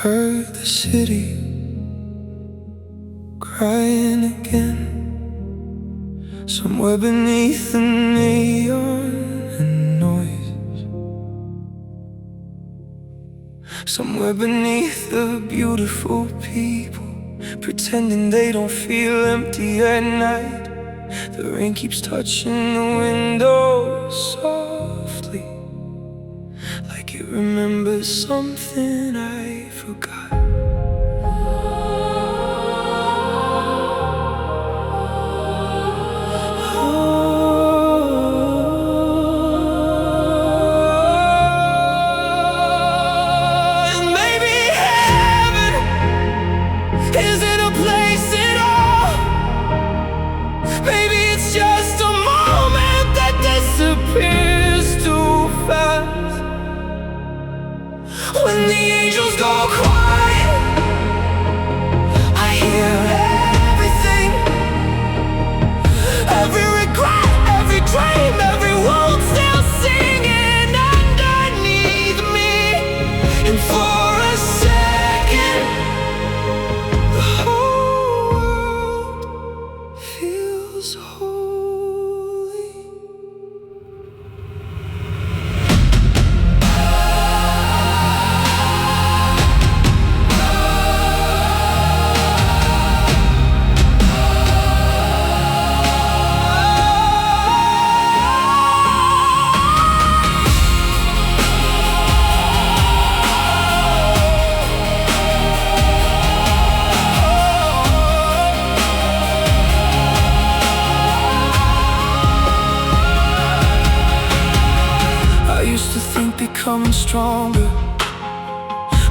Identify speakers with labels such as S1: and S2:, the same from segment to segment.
S1: heard the city crying again, somewhere beneath the neon and noise, somewhere beneath the beautiful people, pretending they don't feel empty at night. The rain keeps touching the windows softly, like it remembers something I forgot. And maybe heaven isn't a place at all. Maybe it's just a moment that disappears too fast. When the angels go quiet, I hear everything, every regret, every dream, every wound still singing underneath me. And for a second, the whole world feels holy. I used to think becoming stronger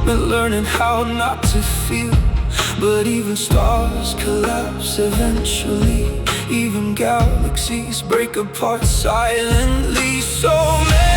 S1: meant learning how not to feel, but even stars collapse eventually. Even galaxies break apart silently. So many